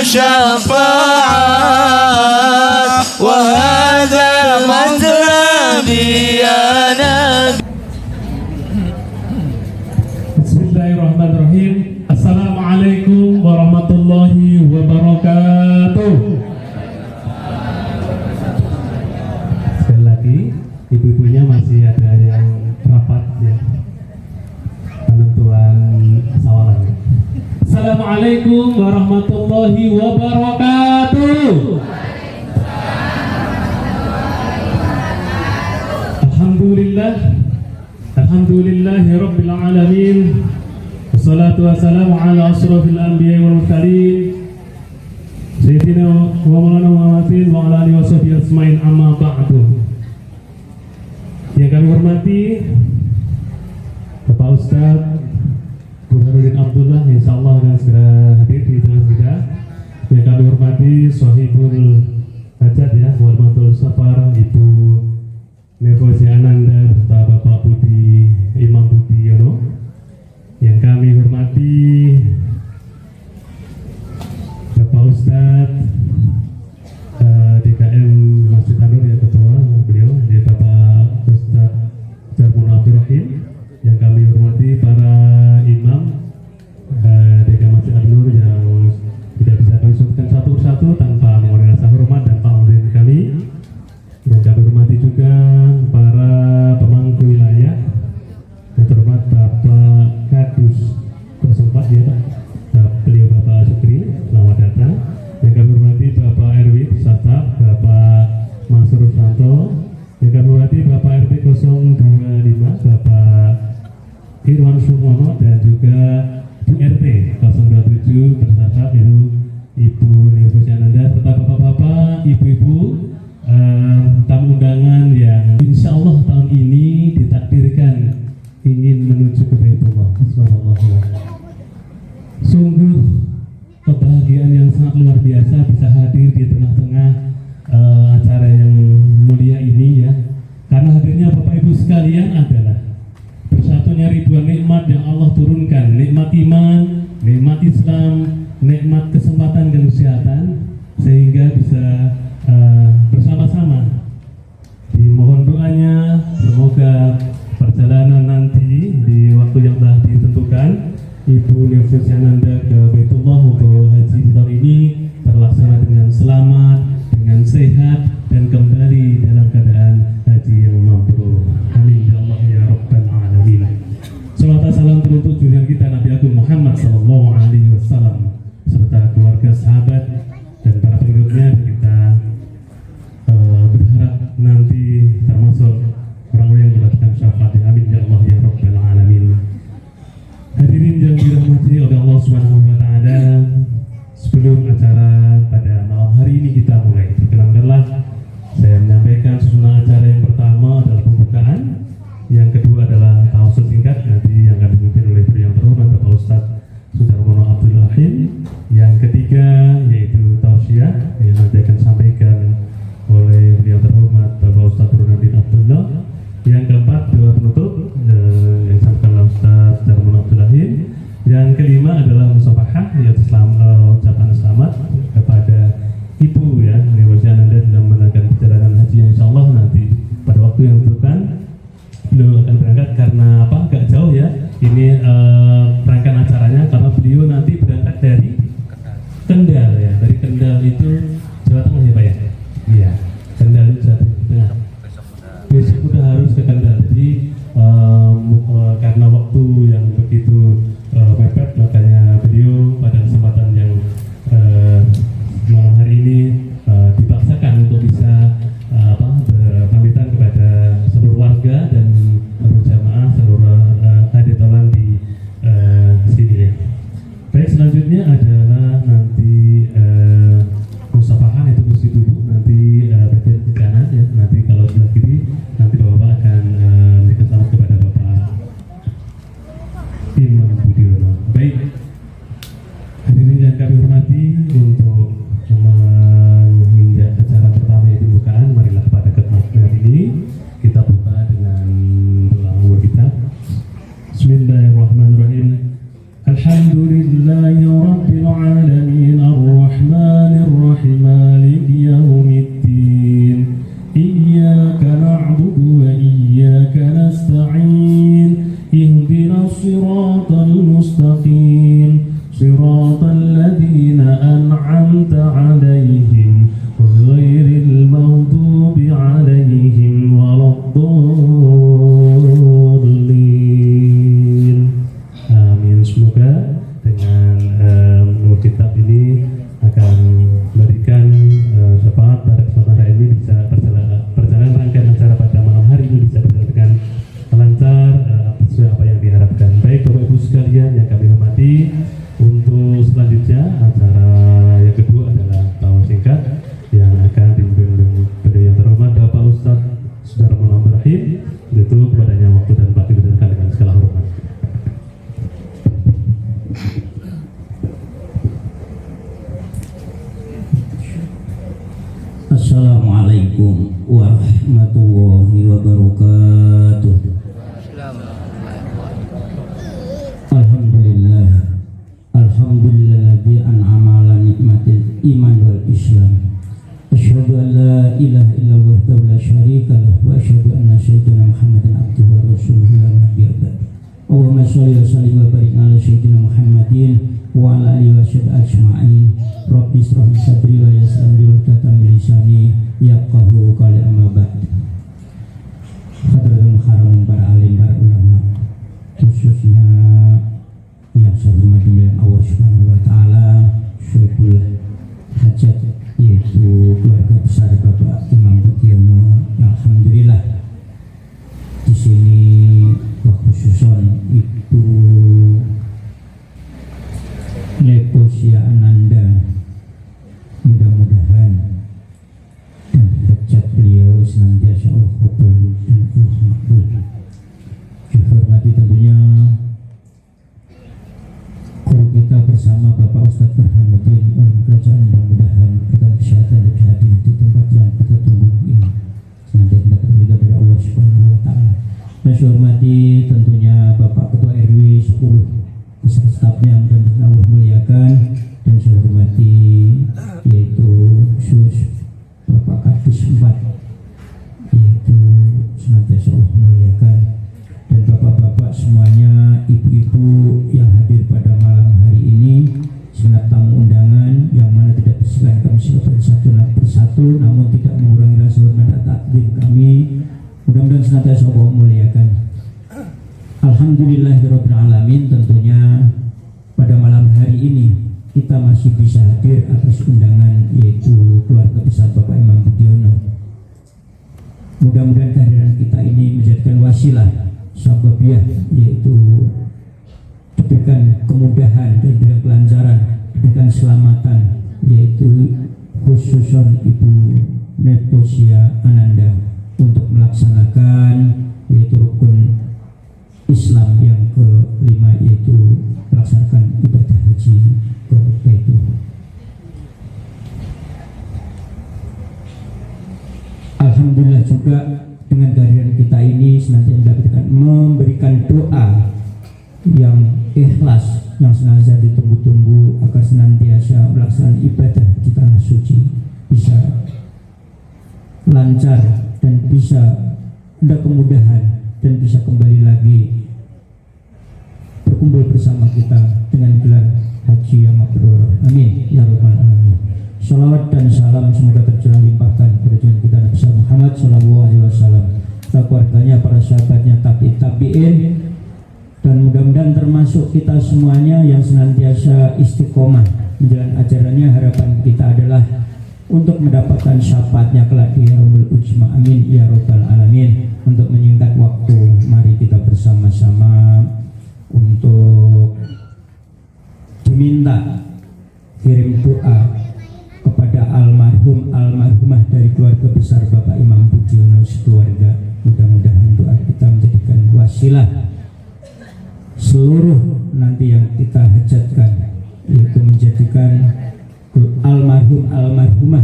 شفاعات وهذا مطلبي أنا. Bismillahirrahmanirrahim. Assalamualaikum warahmatullahi wabarakatuh. Sekali lagi, ibu-ibunya masih ada yang rapat ya, penentuan sawalan. Assalamualaikum warahmatullahi wabarakatuh. Alhamdulillahi rabbil alamin. Wassalatu wassalamu ala asrafil anbiya'i wal mursalin Sayyidina wa maulana Muhammadin wa ala alihi wa sahbihi asma'in amma ba'du. Yang kami hormati Bapak Ustadz Burhanuddin Abdullah, insyaallah akan segera hadir di tengah kita. Yang kami hormati Sohibul Hajat ya, Warmatul Safar, Ibu Nevosi Ananda beserta Bapak Budi Imam Budi Yono. Yang kami hormati Bapak Ustadz DKM Masjid An-Nur ya, ketua beliau ya, Bapak Ustadz Jarmun Abdurrahim. Yang kami hormati para imam DKM Masjid An-Nur yang tidak bisa kami sebutkan satu persatu tanpa mengurangi rasa hormat dan pamrih kami. Yang kami hormati juga para pemangku wilayah yang terhormat Bapak Kadus 04 ya Pak, beliau Bapak Sukri, selamat datang. Yang kami hormati Bapak RW beserta Bapak Mansur Santo. Yang kami hormati Bapak RT 025 Bapak Irwan Sumono dan juga Bu RT 027 beserta Ibu Nevosi Ananda serta bapak-bapak, ibu-ibu, tamu undangan yang insya Allah tahun ini ditakdirkan ingin menuju ke Baitullah. Sungguh kebahagiaan yang sangat luar biasa bisa hadir di tengah-tengah acara yang mulia ini ya. Karena hadirnya Bapak Ibu sekalian adalah bersatunya ribuan nikmat yang Allah turunkan, nikmat iman, nikmat Islam, nikmat kesempatan dan kesehatan, sehingga bisa bersama-sama dimohon doanya semoga perjalanan nanti di waktu yang telah ditentukan Ibu Nevosi Ananda ke Baitullah untuk haji di tahun ini terlaksana dengan selamat, dengan sehat dan kembali dalam keadaan haji yang mabrur. Amin ya Allah ya rabbal alamin. Salawat salam teruntuk junjungan kita Nabi Agung Muhammad sallallahu alaihi wasallam serta keluarga, sahabat dan para pengikutnya. Kita berharap nanti termasuk orang-orang yang mendapatkan syafaat. Amin ya Allah ya rabbal alamin. Hadirin yang dirahmati oleh Allah Subhanahu wa taala, sebelum acara pada malam hari ini kita mulai, perkenankanlah saya menyampaikan susunan acara. Yang pertama adalah pembukaan, yang kedua adalah tausiah singkat nanti yang akan dipimpin oleh beliau yang terhormat Bapak Ustadz Sudarmono Abdurrahim. Yang ketiga yaitu tausiah yang nanti akan disampaikan oleh beliau terhormat Bapak Ustadz Burhanuddin Abdullah. Yang keempat doa penutup yang disampaikan oleh Ustadz Sudarmono Abdurrahim. Yang kelima adalah musafahah, yaitu ucapan selamat kepada Ibu ya Nevosi Ananda dalam menjalankan perjalanan haji yang insya Allah nanti pada waktu yang ditentukan beliau akan berangkat. Karena apa? Agak jauh ya ini rangkaian acaranya, karena beliau nanti berangkat dari Kendal ya, dari Kendal itu Jawa Tengah ya Pak ya? Iya, Kendal itu Jawa Tengah. Besok udah harus ke Kendal. Jadi karena waktu yang begitu mepet, makanya beliau pada kesempatan yang malam hari ini dipaksakan untuk bisa berpamitan kepada seluruh warga dan seluruh jamaah, seluruh Bismillahirrahmanirrahim. Itu kepadanya waktu dan tempat diberikan dengan segala hormat. Assalamualaikum warahmatullahi wabarakatuh. Alhamdulillah, alhamdulilladzi an'ama ala nikmatil iman wal islam. Asyhadu an la ilaha illallah wahdahu la syarika lah wa asyhadu anna sayyidina Muhammadan abduhu wa rasuluhu la nabiyya ba'd. Allahumma shalli wa sallim wa barik ala sayyidina Muhammadin wa ala alihi wa sahbihi ajma'in. Rabbi israh li sadri wa yassir li amri wa lisani yafqahu qawli amma ba'd. Hadirin muhtaram para alim, para ulama, khususnya yang saya hormati Allah Subhanahu wa taala, Syekhul Hajat, yaitu keluarga besar Bapak Imam Budiono. Alhamdulillah di sini khususon Ibu Neposia Ananda, mudah-mudahan dan hajat beliau senantiasa Allah qabul dan Allah makbul. Dihormati tentunya guru kita bersama Bapak Ustadz Burhanuddin dalam kerajaan, mudah-mudahan berikan kesehatan dan kehadiran di tempat yang kita tunggu ini senantiasa dapat ridha dari Allah Subhanahu wa taala. Dan saya hormati tentunya Bapak Ketua RW 10 beserta stafnya, mudah-mudahan Allah muliakan. Dan saya hormati yaitu khusus Bapak Kadis 4, yaitu senantiasa Allah muliakan. Dan bapak-bapak semuanya, ibu-ibu yang hadir pada malam hari ini, segenap tamu undangan yang mana tidak bersegan kami silakan satu persatu, namun tidak mengurangi rasa hormat dan takdim kami. Mudah-mudahan senantiasa Allah muliakan. Alhamdulillahirabbil alamin. Tentunya pada malam hari ini kita masih bisa hadir atas undangan yaitu keluarga besar Bapak Imam Budiono. Mudah-mudahan kehadiran kita ini menjadikan wasilah sababiyah, yaitu diberikan kemudahan dan diberikan kelancaran, diberikan keselamatan, yaitu khususon Ibu Neposia Ananda untuk melaksanakan yaitu rukun Islam yang kelima, yaitu melaksanakan ibadah haji ke Baitul. Alhamdulillah juga dengan kehadiran kita ini senantiasa memberikan doa yang ikhlas, yang senantiasa ditunggu-tunggu agar senantiasa melaksanakan ibadah di tanah suci bisa lancar dan bisa ada kemudahan dan bisa kembali lagi berkumpul bersama kita dengan gelar haji yang mabrur. Amin ya rabbal alamin. Salawat dan salam semoga tercurah limpahkan pada junjungan kita Nabi Muhammad sallallahu alaihi wasallam, para keluarganya, para sahabatnya, tabi'in, dan mudah-mudahan termasuk kita semuanya yang senantiasa istiqomah menjalankan ajarannya. Harapan kita adalah untuk mendapatkan syafaatnya kelak di yaumul ujma. Amin ya rabbal alamin. Untuk menyingkat waktu, mari kita bersama-sama untuk diminta kirim doa kepada almarhumah dari keluarga besar Bapak Imam Budiono sekeluarga. Mudah-mudahan doa kita menjadikan wasilah seluruh nanti yang kita hajatkan, yaitu menjadikan almarhumah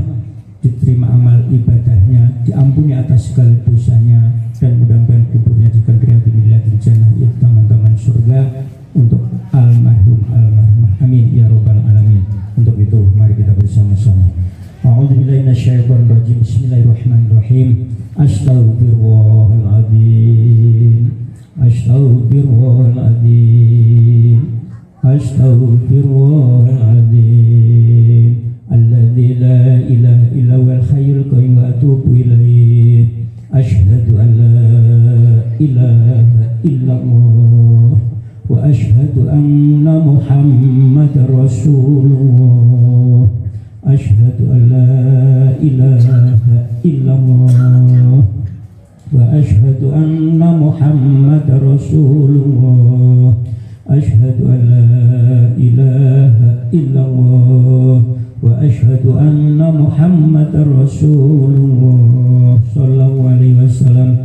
diterima amal ibadahnya, diampuni atas segala dosanya, dan mudah-mudahan kuburnya dikendirikan di miladil jannah, yaitu taman-taman surga untuk almarhumah. Amin ya rabbal alamin. Untuk itu mari kita bersama-sama. A'udzubillahi minasyaitonir rajim. Bismillahirrahmanirrahim. Astaghfirullahaladzim, astaghfirullahaladzim, astaghfirullahaladzim. Alladzi la ilaha illa huwal hayyul qayyum wa atubu ilaih. Asyhadu an la ilaha illallah wa asyhadu anna Muhammadar Rasulullah. Asyhadu an la ilaha illallah wa asyhadu anna Muhammadar Rasulullah. Asyhadu an la ilaha illallah wa asyhadu anna Muhammadar Rasulullah sallallahu alaihi wasallam.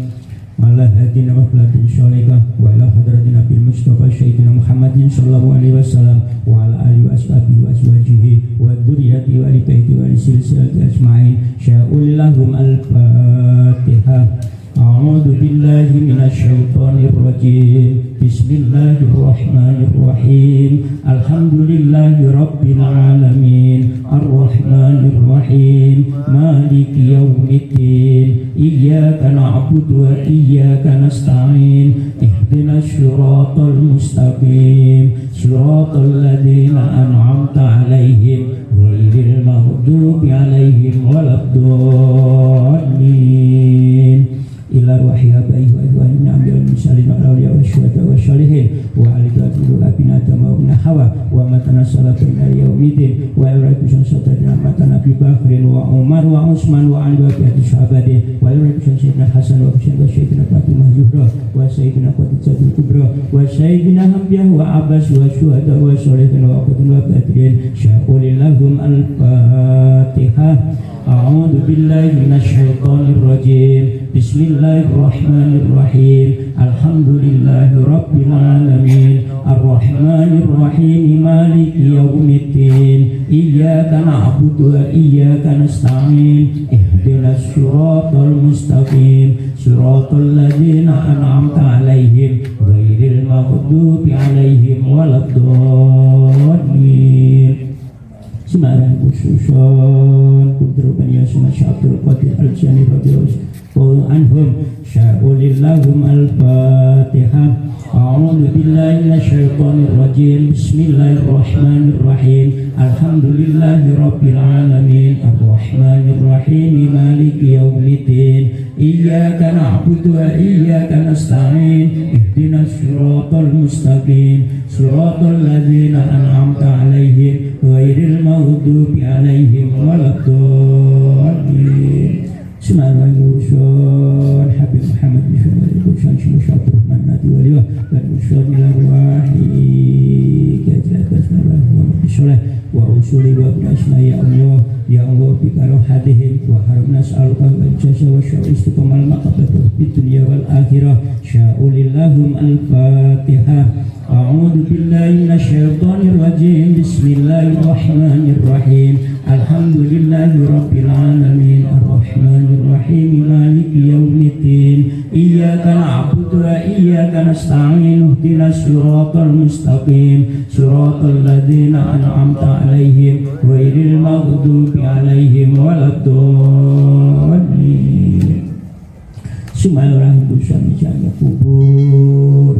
وأصحابه وأزواجه وذريته وآل بيته وآل سلسلة أجمعين شاءوا لهم الفاتحة. أعوذ بالله من الشيطان الرجيم بسم الله الرحمن الرحيم الحمد لله رب العالمين الرحمن الرحيم مالك يوم الدين إياك نعبد وإياك نستعين اهدنا الصراط المستقيم صراط الذين أنعمت عليهم غير المغضوب عليهم ولا الضالين. Ila ruhi abai wa ikhwanina ambil misalin al-awliya wa syuhada wa syalihin wa alidatul abinata maupun hawa wa matana salatu ila yaumidin wa ilaikum satadina matana Abi Bakrin wa Umar wa Utsman wa Ali wa Abi Sahabati wa ilaikum sayyidina Hasan wa Husain wa sayyidina Fatimah Zuhra wa sayyidina Khadijatul Kubra wa sayyidina Hamzah wa Abbas wa syuhada wa sholihin wa aqdun wa badrin sya'ulillahum al-fatihah. A'udzu billahi minasyaitonir rajim. Bismillahirrahmanirrahim. Alhamdulillahi rabbil alamin. Arrahmanir rahim. Maliki yaumiddin. Iyyaka na'budu wa iyyaka nasta'in. Ihdinas siratal mustaqim. Siratal ladzina an'amta 'alaihim ghairil maghdubi 'alaihim waladdallin. Semarang khususon Kudruban Yasma Syabdul Qadir Al-Jani radhiyallahu anhum sya'ulillahum al-fatihah. A'udzu billahi minasyaitonir rajim. Bismillahirrahmanirrahim. Alhamdulillahi rabbil alamin. Arrahmanir rahim. Maliki yaumiddin. Iyyaka na'budu wa iyyaka nasta'in. Ihdinas siratal mustaqim. Siratal ladzina an'amta 'alaihim ghairil maghdubi 'alaihim waladdallin. Bismillahirrahmanirrahim. Habib Muhammad bin Shalal Syabdul Rahman Nadi Waliyah dan usul ila ruhi kajatas Muhammad bin Shalal wa usuli wa asma ya Allah ya Allah bi karohatihim wa haram nas'aluka al-jazaa wa syu'ur istiqamal maqabat fid dunya wal akhirah sya'ulillahum al-fatihah. A'udzu billahi minasyaitonir rajim. Bismillahirrahmanirrahim. Alhamdulillahi rabbil alamin. Arrahmanir rahim. Maliki yaumiddin. Iyyaka na'budu wa iyyaka nasta'in. Ihdinas siratal mustaqim. Siratal ladzina an'amta 'alaihim ghairil maghdubi 'alaihim waladdallin. Semarang Busami Jaya kubur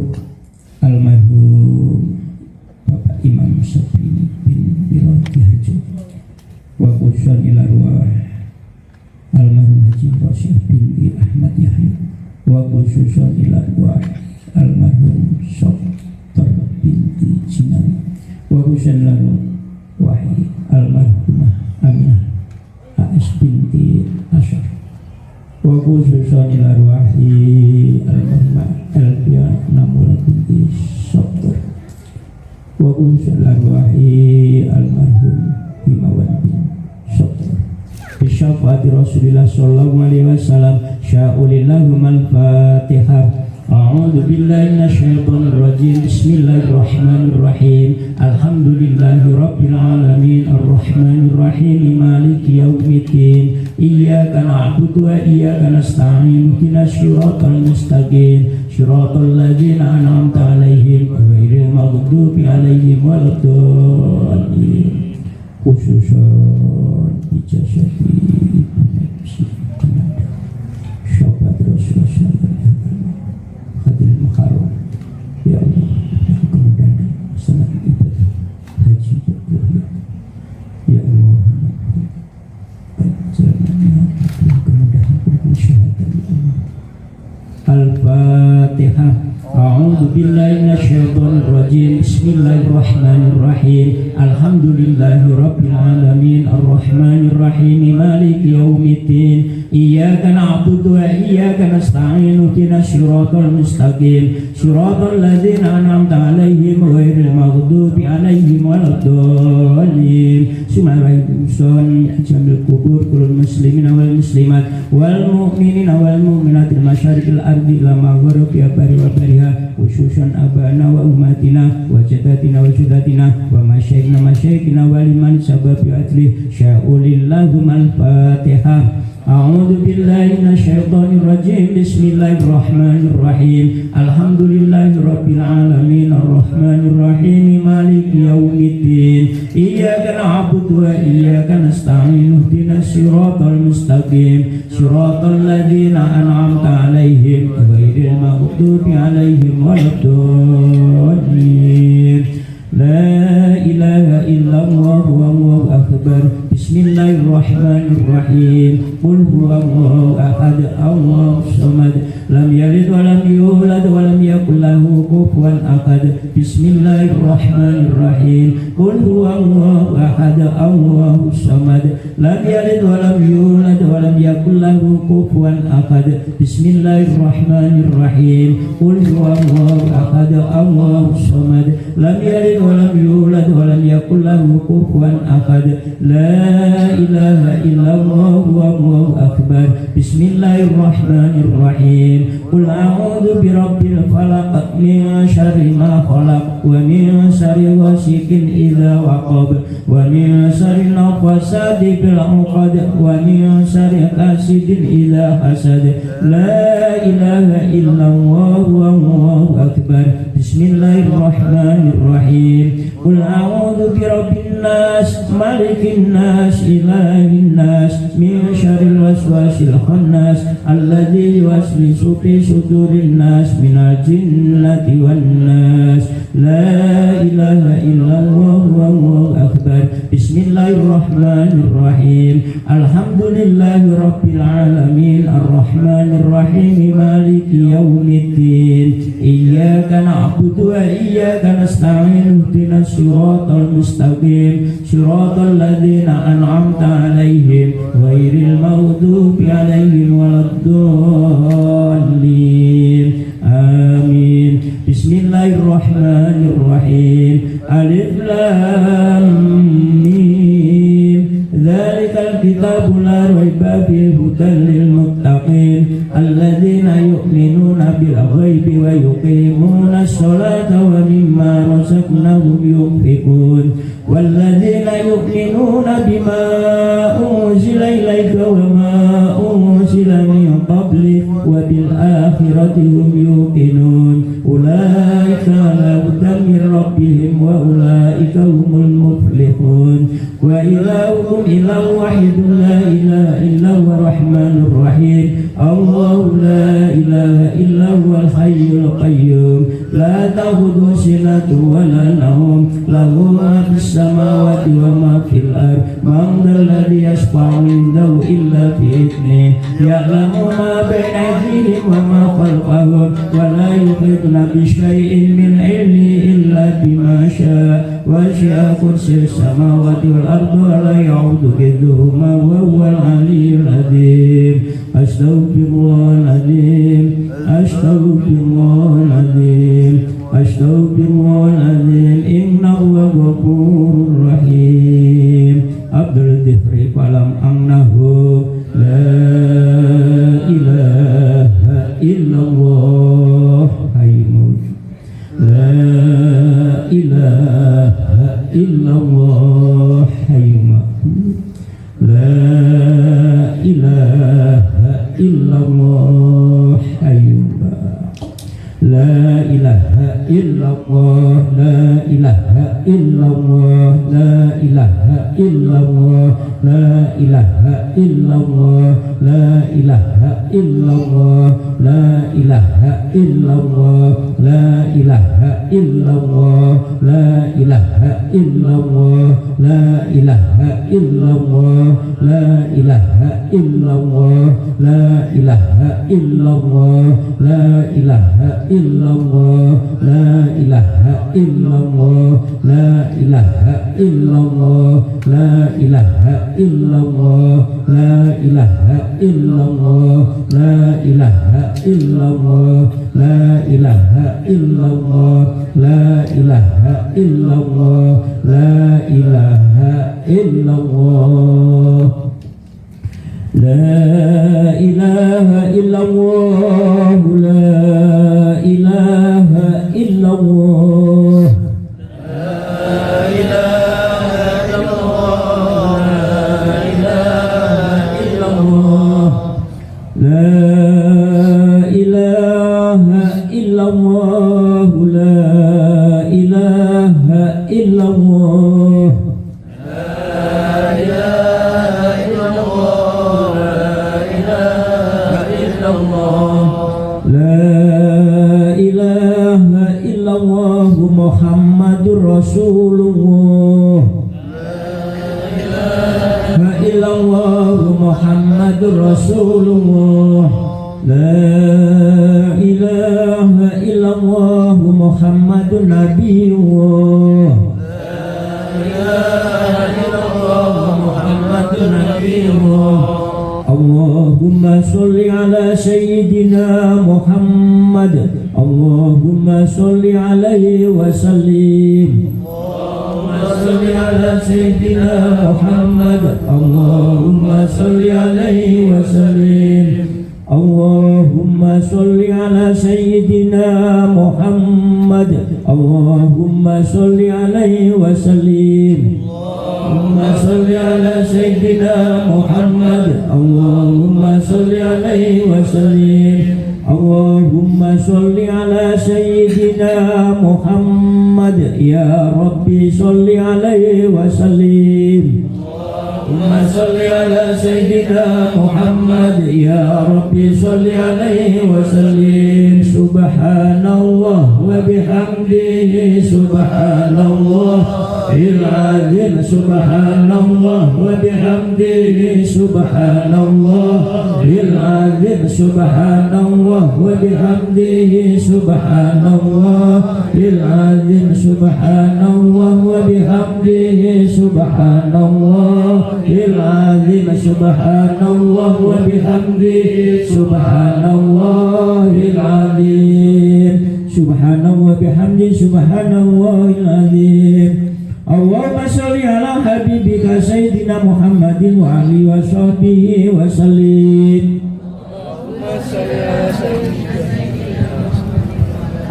almarhum Bapak Imam Syafi'i bin Birati Haji wa qusan ila ruah almarhum Haji Rasyid bin Ahmad Yahya wa qusan ila ruah almarhum Syafi'i binti Jinawi wa qusan ila ruah almarhumah Aminah A.S. binti Asyar wa qusan ila ruah almarhumah Elvia Namura binti Sabtur wa qusan ila ruah almarhum Himawan bin Sabtur bisyafaati Rasulillah sallallahu alaihi wasallam sya'ulillahum al-fatihah. A'udzu billahi minasyaitonir rajim. Bismillahirrahmanirrahim. Alhamdulillahi rabbil alamin. Arrahmanir rahim. Maliki yaumiddin. Iyyaka na'budu wa iyyaka nasta'in. Ihdinas siratal mustaqim. Siratal ladzina an'amta 'alaihim ghairil maghdubi 'alaihim waladdallin. Khususan ijazati MC Komando Syafaat Rasulullah sallallahu alaihi wasallam Hadir Muharram ya Allah kemudian sangat ibadah haji berkuliah ya Allah ajarnya kemudahan bersyahadat ya Allah. Al-Fatihah. A'udzu billahi minasyaitonir rajim. Bismillahirrahmanirrahim. Alhamdulillahi rabbil alamin. Arrahmanir rahim. Maliki yaumiddin. إياك نعبد وإياك نستعين اهدنا الصراط المستقيم صراط الذين أنعمت عليهم غير المغضوب عليهم ولا الضالين جميع القبور كل المسلمين والمسلمات والمؤمنين والمؤمنات المشارق الأرض إلى مغربها وبرها خصوصا أبانا وأمهاتنا وجداتنا وجداتنا ومشايخنا ولمن سبب أجله شاء اللهم الفاتحة. أعوذ بالله من الشيطان الرجيم بسم الله الرحمن الرحيم الحمد لله رب العالمين الرحمن الرحيم مالك يوم الدين إياك نعبد وإياك نستعين اهدنا الصراط المستقيم صراط الذين أنعمت عليهم غير المغضوب عليهم ولا الضالين. لا إله إلا الله والله أكبر. بسم الله الرحمن الرحيم قل هو الله أحد الله الصمد لم يلد ولم يولد ولم يكن له كفوا أحد. بسم الله الرحمن الرحيم قل هو الله أحد الله الصمد لم يلد ولم يولد ولم يكن له كفوا أحد. بسم الله الرحمن الرحيم قل هو الله أحد الله الصمد لم يلد ولم يولد ولم يكن له كفوا أحد. لا إله إلا الله والله أكبر. بسم الله الرحمن الرحيم قل أعوذ برب الفلق من شر ما خلق ومن شر غاسق إذا وقب ومن شر النفاثات في العقد ومن شر حاسد إذا حسد. لا إله إلا الله والله أكبر. بسم الله الرحمن الرحيم قل أعوذ برب الناس ملك الناس إله الناس من شر الوسواس الخناس الذي يوسوس في صدور الناس من الجنة والناس. لا إله إلا الله والله أكبر. بسم الله الرحمن الرحيم الحمد لله رب العالمين الرحمن الرحيم مالك يوم الدين إياك نعبد وإياك نستعين اهدنا الصراط المستقيم صراط الذين أنعمت عليهم غير المغضوب عليهم ولا الضالين آمين. بسم الله الرحمن الرحيم ألف لام ميم ذلك الكتاب لا ريب فيه هدى للمتقين الذين يؤمنون بالغيب ويقيمون الصلاة ومما رزقناهم ينفقون والذين يؤمنون بما أنزل إليك وما أنزل من قبلك وبالآخرة هم يوقنون أولئك على هدى من ربهم وأولئك هم المفلحون. وإلهكم إله واحد لا إله إلا هو الرحمن الرحيم الله لا إله إلا هو الحي القيوم لا تأخذه سنة ولا نوم له ما في السماوات وما في الأرض من ذا الذي يشفع عنده إلا بإذنه يعلم ما بين أيديهم وما خلفهم ولا يحيطون بشيء من علمه إلا بما شاء وسع كرسي السماوات والأرض ولا يعود حفظهما وهو العلي العظيم. أستغفر الله العظيم أستغفر الله العظيم أستغفر الله العظيم إنه غفور رحيم. عبد الذكر فلم أنه لا إله إلا الله حي لا إله إلا الله حي لا إله إلا الله حي لا إله إلا الله لا إله إلا الله لا إله إلا الله لا إله إلا الله لا إله إلا الله لا إله إلا الله لا إله إلا الله لا إله إلا الله لا إله إلا الله la ilaha illallah, la ilaha illallah, la ilaha illallah, la ilaha illallah, la ilaha illallah, la ilaha illallah, la ilaha illallah, la ilaha illallah, la ilaha illallah, la ilaha illallah, la ilaha illallah, la ilaha illallah, la ilaha illallah, la ilaha illallah, la ilaha illallah, la ilaha illallah Muhammadur Rasulullah, la illallah Muhammadur Rasulullah, la ilaha illallah Muhammadun Nabiyullah, Muhammadun Nabiyullah. Allahumma sholli ala sayyidina Muhammad, Allahumma sholli alaihi wa sallim, Allahumma sholli ala sayyidina Muhammad, Allahumma sholli alaihi wa sallim, Allahumma sholli ala sayyidina Muhammad, Allahumma sholli alaihi wa sallim, Allahumma sholli ala sayyidina Muhammad, Allahumma sholli alaihi wa sallim, Allahumma sholli ala sayyidina Muhammad, ya Rabbi sholli alaihi wa sallim, Allahumma sholli ala sayyidina Muhammad, ya Rabbi sholli alaihi wa sallim. Subhanallah wa bihamdihi, subhanallah il-azim, subhanallah wa bihamdihi, subhanallah il-azim, subhanallah wa bihamdihi, subhanallah il-azim, subhanallah wa bihamdihi, subhanallah il-azim, subhanallah wa bihamdihi, subhanallah il-azim, subhanallah bihamdihi, subhanallahil azim. Allahumma sholli ala habibika sayyidina Muhammadin wa alihi wa sahbihi wa sallim.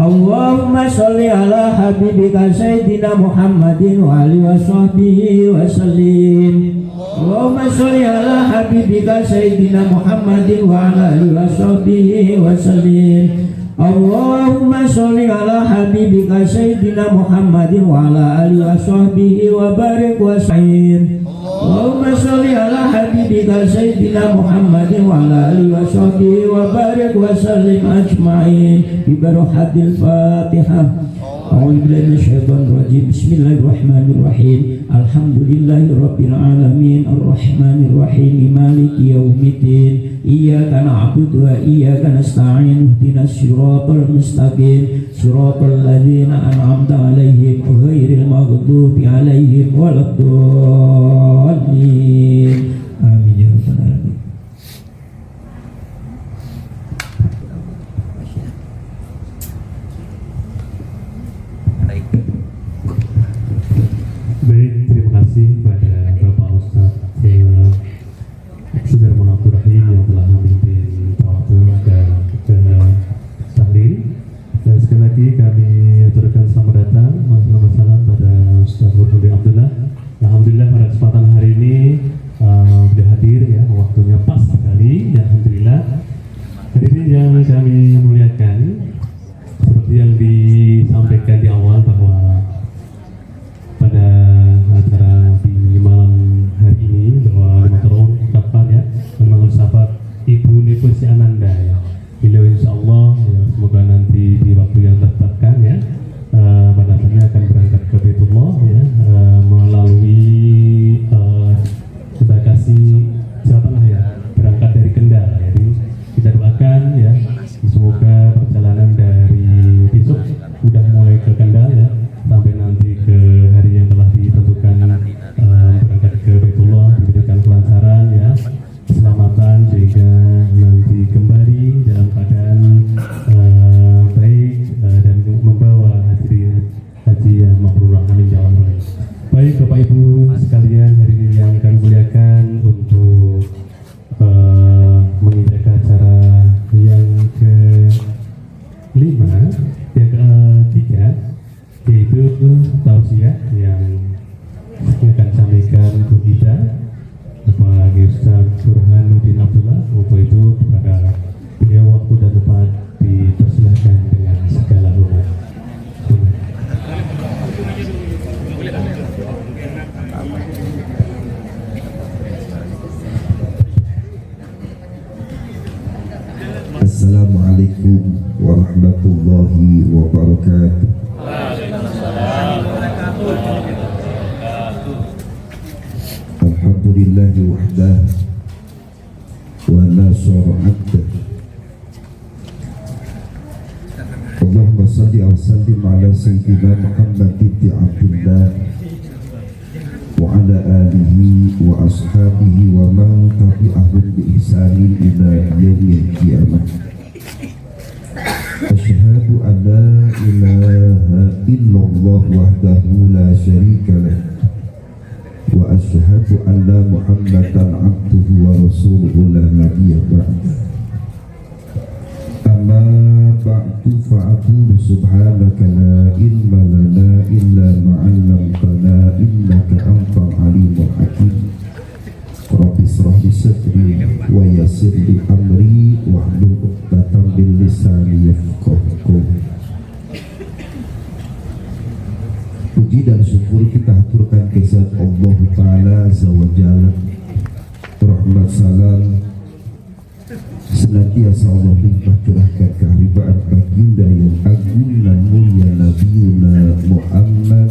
Allahumma sholli ala habibika sayyidina Muhammadin wa alihi wa sahbihi wa sallim. Allahumma sholli ala habibika sayyidina Muhammadin wa alihi wa sahbihi wa sallim. Allahumma sholli ala habibika sayyidina Muhammadin wa ala alihi wa sahbihi wa barik wa sallim. Allahumma sholli ala habibika sayyidina Muhammadin wa ala alihi wa sahbihi wa barik wa sallim ajma'in bi barakhatil Fatihah. A'udzu billahi minasyaitonir rajim. Bismillahirrahmanirrahim. Alhamdulillahi rabbil alamin arrahmanir rahim maliki yaumiddin. Iyyaka na'budu wa iyyaka nasta'in. Ihdinas siratal mustaqim. Siratal ladzina an'amta 'alaihim ghairil maghdubi 'alaihim waladdallin. Amin ya rabbal alamin. Baik, terima kasih pada Bapak Ustadz Sudarmono Abdurrahim yang telah memimpin tawatul dan tahlil. Dan sekali lagi kami aturkan selamat datang, selamat salam pada Ustadz Nurdin Abdullah. Alhamdulillah pada kesempatan hari ini sudah hadir ya, waktunya pas sekali ya, alhamdulillah. Hadirin yang kami muliakan, seperti yang disampaikan di awal bahwa pada acara di Assalamualaikum warahmatullahi wabarakatuh. Alhamdulillahi wahdah wa nasara abdah. Allahumma salli wa sallim ala sayyidina Muhammad ibn Abdillah wa ala alihi wa ashabihi wa man tabi'ahum bi ihsanin ila yaumil qiyamah. Asyhadu an la ilaha illallah wahdahu la syarika lah wa asyhadu anna Muhammadan abduhu wa rasuluhu la nabiyya ba'da. Amma ba'du fa'aqulu subhanaka la ilma lana illa ma 'allamtana innaka antal alimul hakim. Rabbi shrah li sadri wa yassir li amri wahlul 'uqdatam min lisani yafqahu qawli. Puji dan syukur kita haturkan kepada Allah Ta'ala Azza wa Jalla. Rahmat salam senantiasa Allah limpah curahkan keharibaan baginda yang agung dan mulia Nabiuna Muhammad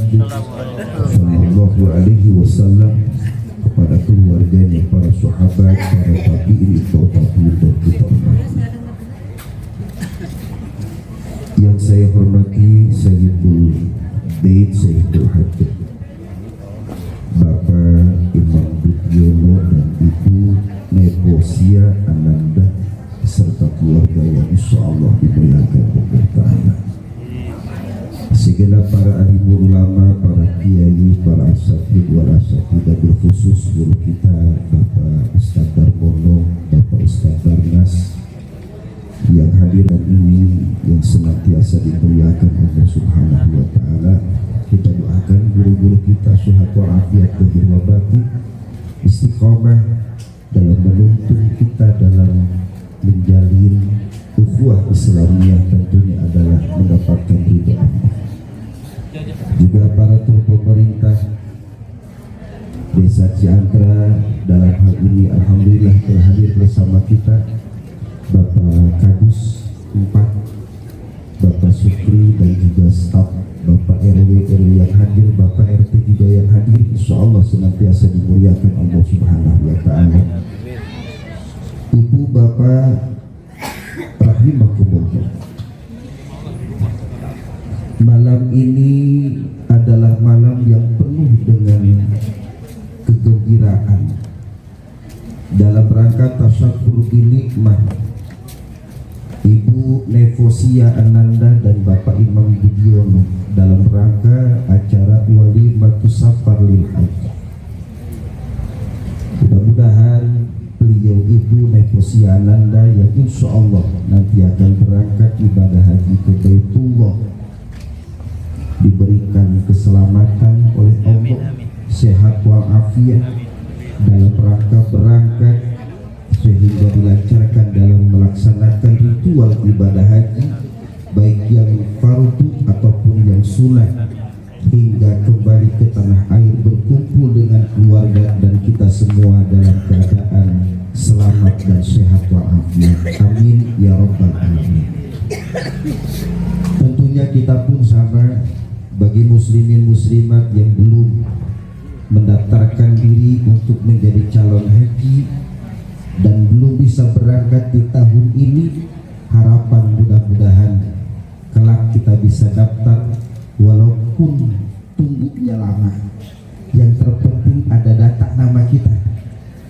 sallallahu alaihi wasallam, kepada keluarganya, para sahabat, para tabi'in, tabi'in kita yang saya hormati Sayyidul Bait, Sayyidul Hajjah Bapak Imam Budiono dan Ibu Neposia Ananda serta keluarga yang insya Allah dimuliakan Allah Ta'ala. Segenap para alim ulama, para kiai, para asatid wal asatid, dan khusus guru kita Bapak Ustaz Darmono, Bapak Ustaz Barnas yang hadir dan ini yang senantiasa dimuliakan Allah Subhanahu wa Ta'ala. Kita doakan guru-guru kita sehat walafiat lahir wa batin, istiqomah dalam menuntun kita dalam menjalin ukhuwah Islamiyah, tentunya adalah mendapatkan ridha Allah. Juga para pemerintah Desa Ciantra dalam hal ini alhamdulillah telah hadir bersama kita Bapak Kadus 4, Bapak Sukri dan juga staf, Bapak RW yang hadir, Bapak RT juga yang hadir, insya Allah senantiasa dimuliakan Allah Subhanahu wa Ta'ala. Ibu Bapak rahimakumullah, malam ini adalah malam yang penuh dengan kegembiraan dalam rangka tasyakur binikmah Ibu Neposia Ananda dan Bapak Imam Budiono dalam rangka acara Walimatus Safar lil Hajj. Mudah-mudahan beliau Ibu Neposia Ananda yang insya Allah nanti akan berangkat ibadah haji ke Baitullah diberikan keselamatan oleh Allah, sehat walafiat dalam rangka berangkat, sehingga dilancarkan dalam melaksanakan ritual ibadah haji, baik yang fardu ataupun yang sunnah, hingga kembali ke tanah air berkumpul dengan keluarga dan kita semua dalam keadaan selamat dan sehat walafiat. Amin ya rabbal alamin. Tentunya kita pun sama, bagi muslimin muslimat yang belum mendaftarkan diri untuk menjadi calon haji dan belum bisa berangkat di tahun ini, harapan mudah-mudahan kelak kita bisa daftar walaupun tunggunya lama. Yang terpenting ada data nama kita,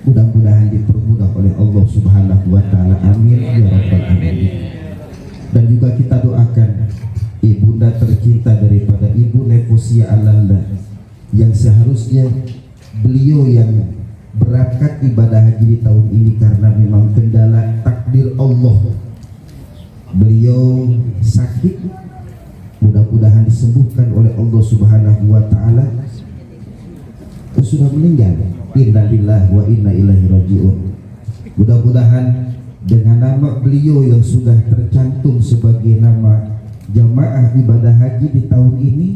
mudah-mudahan dipermudah oleh Allah Subhanahu wa Ta'ala. Amin ya rabbal alamin. Dan juga kita doakan ibunda tercinta daripada Ibu Neposia Ananda yang seharusnya beliau yang berangkat ibadah haji di tahun ini karena memang kendala takdir Allah, beliau sakit, mudah-mudahan disembuhkan oleh Allah Subhanahu wa Ta'ala. Sudah meninggal, inna lillahi wa inna ilaihi raji'un. Mudah-mudahan dengan nama beliau yang sudah tercantum sebagai nama jamaah ibadah haji di tahun ini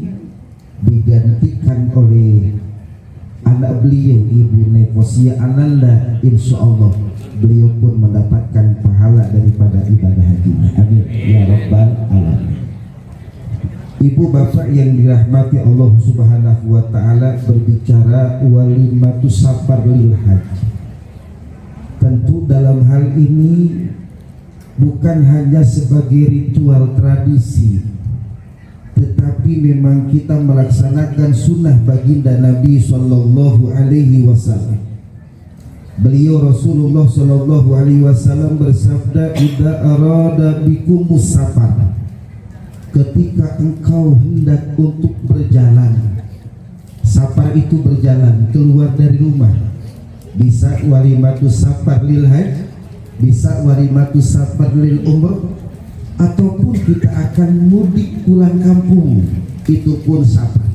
digantikan oleh anak beliau Ibu Neposia Ananda, insya Allah beliau pun mendapatkan pahala daripada ibadah hajinya. Amin ya rabbal alamin. Ibu bapak yang dirahmati Allah Subhanahu wa taala, berbicara walimatu safar lil haji. Tentu dalam hal ini bukan hanya sebagai ritual tradisi, tetapi memang kita melaksanakan sunnah baginda Nabi Sallallahu Alaihi Wasallam. Beliau Rasulullah Sallallahu Alaihi Wasallam bersabda, "Idza arada bikumus safar," ketika engkau hendak untuk berjalan. Safar itu berjalan, keluar dari rumah. Bisa walimatu safar lil hajj, bisa walimatu safar lil umrah, ataupun kita akan mudik pulang kampung, itu pun safar.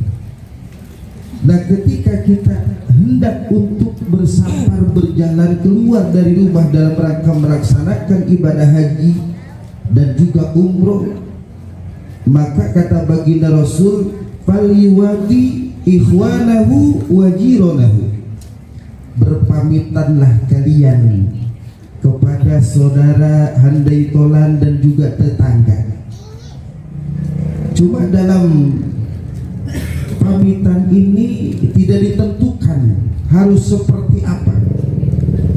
Nah, ketika kita hendak untuk bersafar, berjalan keluar dari rumah dalam rangka melaksanakan ibadah haji dan juga umroh, maka kata baginda Rasul, "Faliwati ikhwanahu wa jiranahu," berpamitanlah kalian kepada saudara, handai tolan dan juga tetangga. Cuma dalam pamitan ini tidak ditentukan harus seperti apa.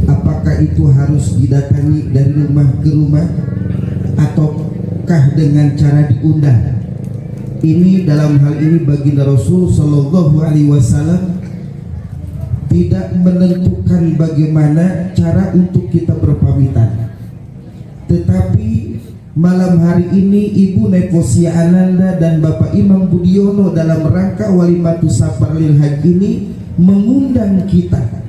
Apakah itu harus didatangi dari rumah ke rumah ataukah dengan cara diundang? Ini dalam hal ini baginda Rasul Sallallahu Alaihi Wasallam tidak menentukan bagaimana cara untuk kita berpamitan. Tetapi malam hari ini Ibu Neposia Ananda dan Bapak Imam Budiono dalam rangka walimatu safar lil haji ini mengundang kita,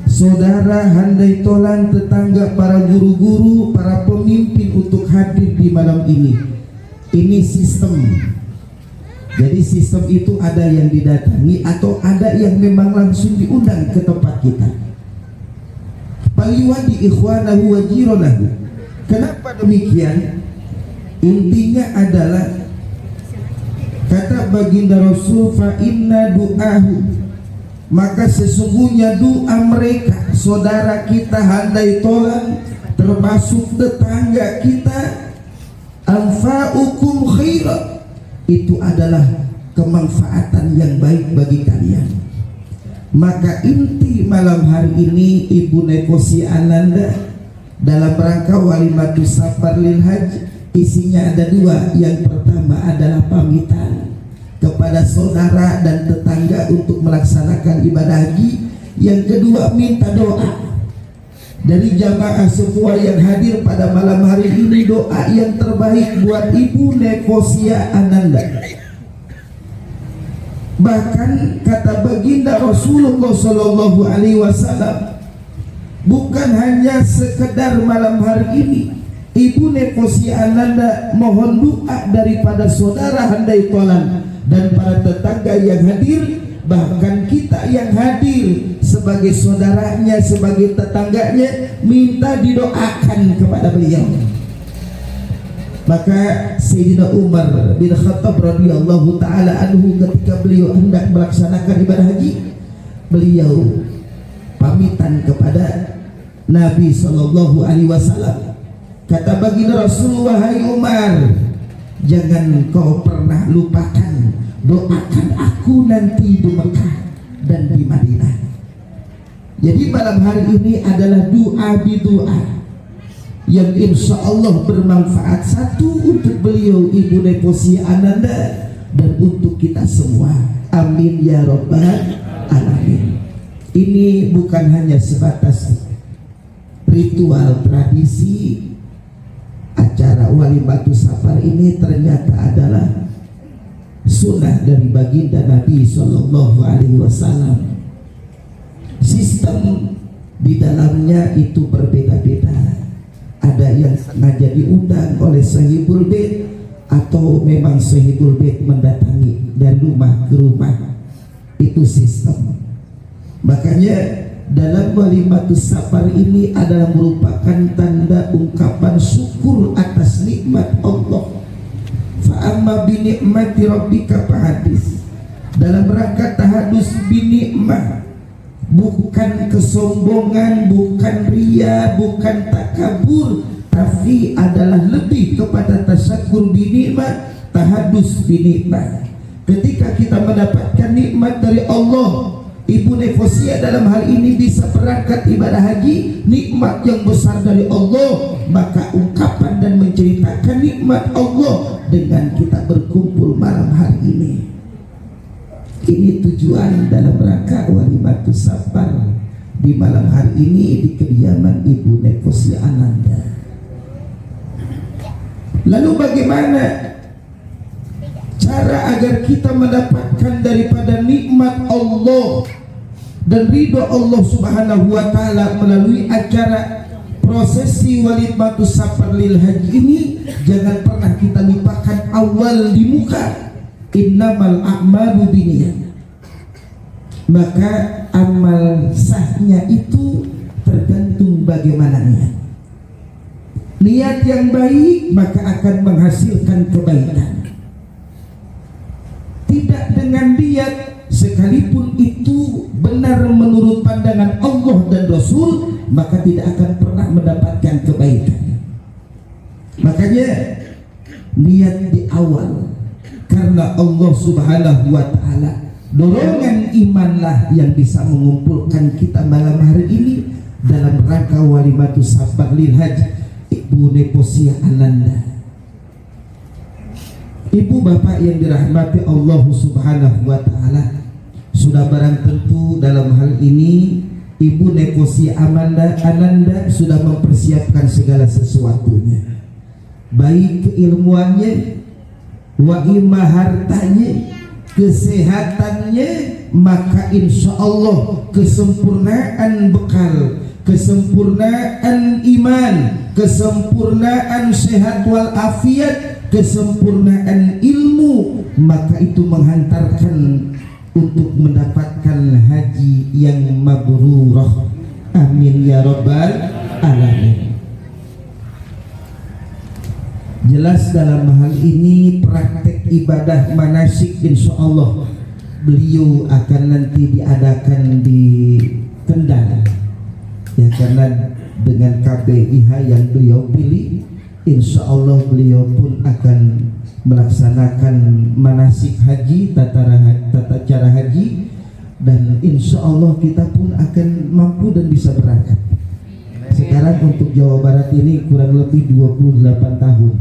saudara, handai tolan, tetangga, para guru-guru, para pemimpin untuk hadir di malam ini. Ini sistem. Jadi sistem itu ada yang didatangi atau ada yang memang langsung diundang ke tempat kita. Paliwadi ikhwanahu wa jiranahu. Kenapa demikian? Intinya adalah kata baginda Rasul, fa inna du'ahu, maka sesungguhnya doa mereka, saudara kita handai tolan, termasuk tetangga kita, anfa'ukum khairan, itu adalah kemanfaatan yang baik bagi kalian. Maka inti malam hari ini Ibu Neposia Ananda dalam rangka walimatu safar lil hajj, isinya ada dua. Yang pertama adalah pamitan kepada saudara dan tetangga untuk melaksanakan ibadah haji. Yang kedua minta doa dari jamaah semua yang hadir pada malam hari ini, doa yang terbaik buat Ibu Neposia Ananda. Bahkan kata baginda Rasulullah Sallallahu Alaihi Wasallam, bukan hanya sekedar malam hari ini Ibu Neposia Ananda mohon doa daripada saudara handai tolan dan para tetangga yang hadir, bahkan kita yang hadir sebagai saudaranya, sebagai tetangganya, minta didoakan kepada beliau. Maka Sayyidina Umar bin Khattab radhiyallahu taala anhu ketika beliau hendak melaksanakan ibadah haji, beliau pamitan kepada Nabi Sallallahu Alaihi Wasallam. Kata baginda Rasul, "Wahai Umar, jangan kau pernah lupakan, doakan aku nanti di Mekah dan di Madinah." Jadi malam hari ini adalah doa bidoa yang insya Allah bermanfaat, satu untuk beliau Ibu Neposia Ananda dan untuk kita semua. Amin ya rabbal alamin. Ini bukan hanya sebatas ritual tradisi. Acara walimatu safar ini ternyata adalah sunnah dari baginda Nabi Sallallahu Alaihi Wasallam. Sistem di dalamnya itu berbeda-beda. Ada yang sengaja diundang oleh sahibul bait atau memang sahibul bait mendatangi dari rumah ke rumah. Itu sistem. Makanya dalam walimatus safar ini adalah merupakan tanda ungkapan syukur atas nikmat Allah. Fa'amma bi ni'mati rabbika fahadis. Dalam rangka tahadus bi ni'mah, bukan kesombongan, bukan ria, bukan takabur, tapi adalah lebih kepada tasyakur binikmat, tahadus binikmat. Ketika kita mendapatkan nikmat dari Allah, Ibu Nefosia dalam hal ini bisa berangkat ibadah haji, nikmat yang besar dari Allah, maka ungkapan dan menceritakan nikmat Allah dengan kita berkumpul malam hari ini. Ini tujuan dalam rangka Walimatus Safar di malam hari ini di kediaman Ibu Nefosia Ananda. Lalu bagaimana cara agar kita mendapatkan daripada nikmat Allah dan ridho Allah Subhanahu wa taala melalui acara prosesi Walimatus Safar lil Haji ini? Jangan pernah kita lupakan awal di muka, innamal a'malu binniyat. Maka amal sahnya itu tergantung bagaimana niat. Niat yang baik maka akan menghasilkan kebaikan. Tidak dengan niat sekalipun itu benar menurut pandangan Allah dan Rasul, maka tidak akan pernah mendapatkan kebaikan. Makanya niat di awal karena Allah Subhanahu wa taala. Dorongan imanlah yang bisa mengumpulkan kita malam hari ini dalam rangka Walimatus Safar lil Haji Ibu Nefosia Ananda. Ibu bapak yang dirahmati Allah Subhanahu wa taala, sudah barang tentu dalam hal ini Ibu Nefosia Ananda sudah mempersiapkan segala sesuatunya, baik keilmuannya, wa imma hartanya, kesehatannya, maka insya Allah kesempurnaan bekal, kesempurnaan iman, kesempurnaan sehat wal afiat, kesempurnaan ilmu, maka itu menghantarkan untuk mendapatkan haji yang mabrurah. Amin ya rabbal alamin. Jelas dalam hal ini praktek ibadah manasik insya Allah beliau akan nanti diadakan di Kendal ya, karena dengan KBIH yang beliau pilih, insya Allah beliau pun akan melaksanakan manasik haji, tata cara haji, dan insya Allah kita pun akan mampu dan bisa berangkat. Sekarang untuk Jawa Barat ini kurang lebih 28 tahun.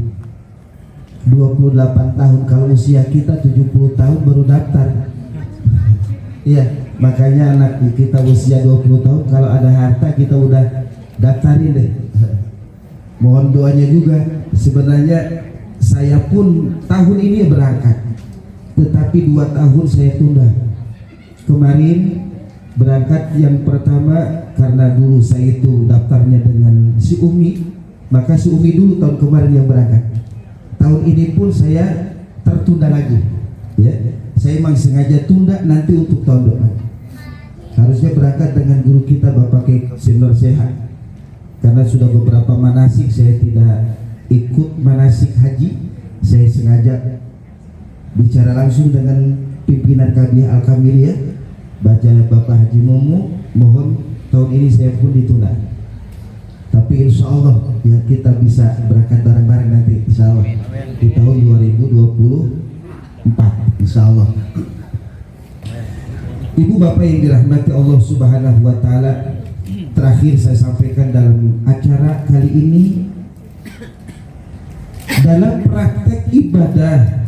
28 tahun, kalau usia kita 70 tahun baru daftar. Iya, makanya anak kita usia 20 tahun kalau ada harta kita udah daftarin deh. Mohon doanya juga. Sebenarnya saya pun tahun ini berangkat, tetapi 2 tahun saya tunda. Kemarin berangkat yang pertama karena dulu saya itu daftarnya dengan si Umi, maka si Umi dulu tahun kemarin yang berangkat. Tahun ini pun saya tertunda lagi, ya. Saya memang sengaja tunda nanti untuk tahun depan. Harusnya berangkat dengan guru kita Bapak Kiai Sindor Sehat. Karena sudah beberapa manasik saya tidak ikut manasik haji, saya sengaja bicara langsung dengan pimpinan KBIH Al-Kamiliyah, baca Bapak Haji Momo, mohon tahun ini saya pun ditunda. Tapi insya Allah ya kita bisa berangkat bareng-bareng nanti insya Allah di tahun 2024 insya Allah. Ibu bapak yang dirahmati Allah Subhanahu wa taala, terakhir saya sampaikan dalam acara kali ini, dalam praktek ibadah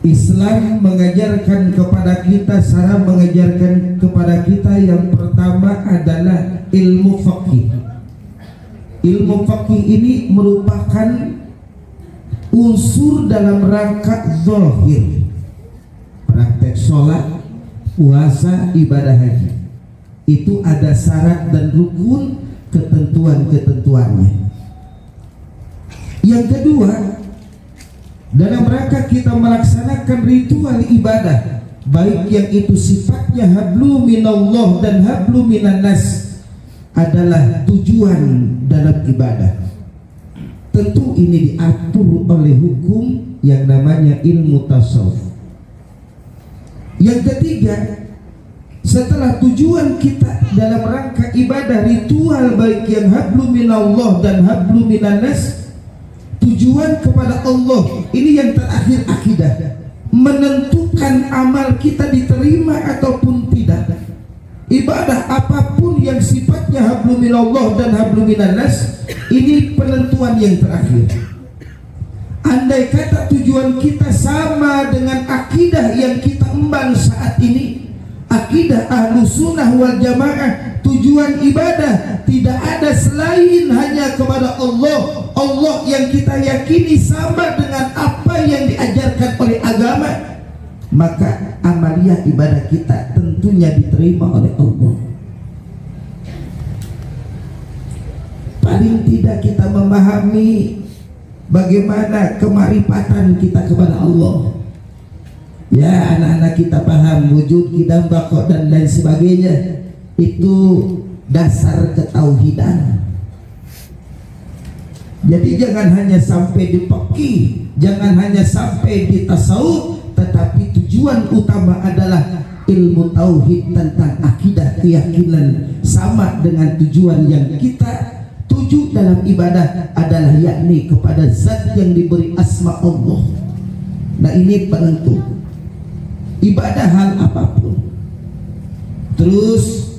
Islam mengajarkan kepada kita, cara mengajarkan kepada kita yang pertama adalah ilmu fikih. Ilmu fikih ini merupakan unsur dalam rangka zahir, praktek sholat, puasa, ibadah haji. Itu ada syarat dan rukun, ketentuan-ketentuannya. Yang kedua, dalam rangka kita melaksanakan ritual ibadah, baik yang itu sifatnya hablu minallah dan hablu minannas, adalah tujuan dalam ibadah. Tentu ini diatur oleh hukum yang namanya ilmu tasawuf. Yang ketiga, Setelah tujuan kita dalam rangka ibadah ritual baik yang hablum minallah dan hablum minannas, tujuan kepada Allah ini yang terakhir akidah, menentukan amal kita diterima ataupun tidak. Ibadah apapun yang sifatnya hablum minallah dan hablum minannas, ini penentuan yang terakhir. Andai kata tujuan kita sama dengan akidah yang kita emban saat ini, akidah Ahlus Sunnah wal Jamaah, tujuan ibadah tidak ada selain hanya kepada Allah. Allah yang kita yakini sama dengan apa yang diajarkan oleh agama, maka amaliyah ibadah kita tentunya diterima oleh Allah. Paling tidak kita memahami bagaimana kemarifatan kita kepada Allah. Ya, anak-anak kita paham wujud, qidam, baqa dan lain sebagainya, itu dasar ketauhidan. Jadi jangan hanya sampai di fikih, jangan hanya sampai di tasawuf, tetapi tujuan utama adalah ilmu tauhid tentang akidah, keyakinan sama dengan tujuan yang kita tuju dalam ibadah adalah yakni kepada zat yang diberi asma Allah. Nah, ini penentu ibadah hal apapun. Terus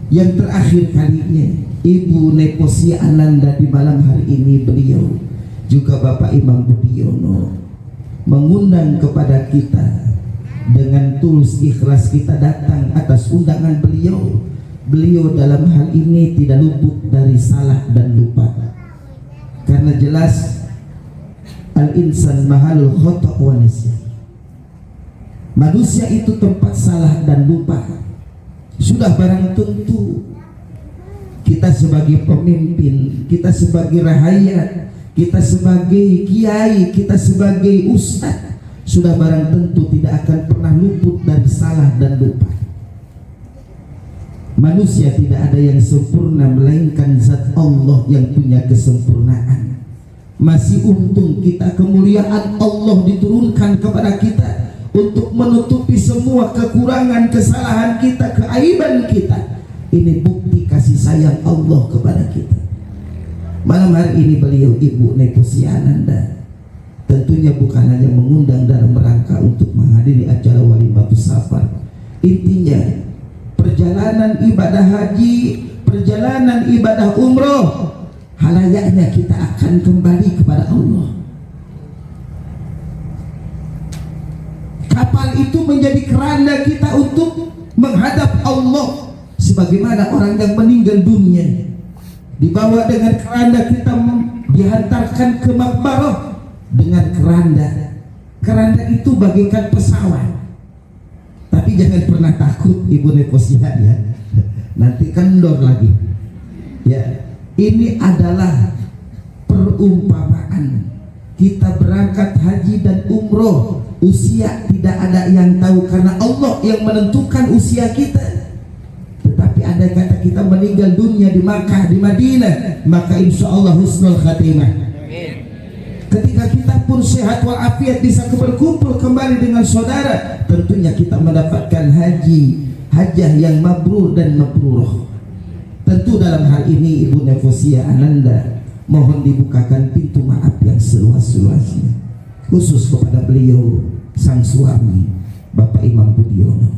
yang terakhir kalinya, Ibu Neposia Ananda di malam hari ini, beliau juga Bapak Imam Budiono mengundang kepada kita dengan tulus ikhlas kita datang atas undangan beliau. Beliau dalam hal ini tidak luput dari salah dan lupa, karena jelas al-insan mahalul khata' wa nisyan. Manusia itu tempat salah dan lupa. Sudah barang tentu kita sebagai pemimpin, kita sebagai rahayat, kita sebagai kiai, kita sebagai ustadz, sudah barang tentu tidak akan pernah luput dari salah dan lupa. Manusia tidak ada yang sempurna melainkan zat Allah yang punya kesempurnaan. Masih untung kita kemuliaan Allah diturunkan kepada kita untuk menutupi semua kekurangan, kesalahan kita, keaiban kita. Ini bukti kasih sayang Allah kepada kita. Malam hari ini beliau Ibu Neposia Ananda tentunya bukan hanya mengundang dalam rangka untuk menghadiri acara Walimatus Safar. Intinya perjalanan ibadah haji, perjalanan ibadah umroh, halayaknya kita akan kembali kepada Allah. Kapal itu menjadi keranda kita untuk menghadap Allah. Sebagaimana orang yang meninggal dunia dibawa dengan keranda, kita dihantarkan ke makbarah dengan keranda. Keranda itu bagaikan pesawat. Tapi jangan pernah takut Ibu Neposia ya, nanti kendor lagi ya. Ini adalah perumpamaan kita berangkat haji dan umroh. Usia tidak ada yang tahu, karena Allah yang menentukan usia kita. Tetapi ada kata kita meninggal dunia di Makkah, di Madinah, maka insya Allah husnul khatimah. Ketika kita pun sehat walafiat bisa berkumpul kembali dengan saudara, tentunya kita mendapatkan hajah yang mabrur dan mabruroh. Tentu dalam hal ini Ibu Neposia Ananda mohon dibukakan pintu maaf yang seluas-luasnya, khusus kepada beliau sang suami Bapak Imam Budiono,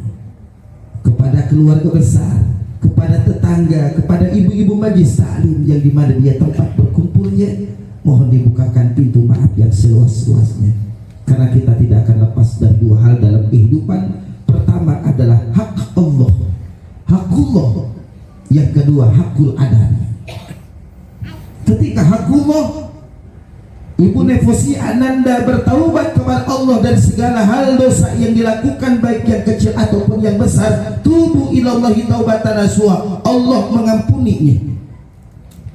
kepada keluarga besar, kepada tetangga, kepada ibu-ibu majlis taklim yang dimana dia tempat berkumpulnya. Mohon dibukakan pintu maaf yang seluas-luasnya, karena kita tidak akan lepas dari dua hal dalam kehidupan. Pertama adalah hak Allah, hakullah. Yang kedua hakul adami. Ketika hakullah, Ibu Neposia Ananda bertaubat kepada Allah dari segala hal dosa yang dilakukan, baik yang kecil ataupun yang besar. Tubu ilallahi taubatan nasuha, Allah mengampuninya.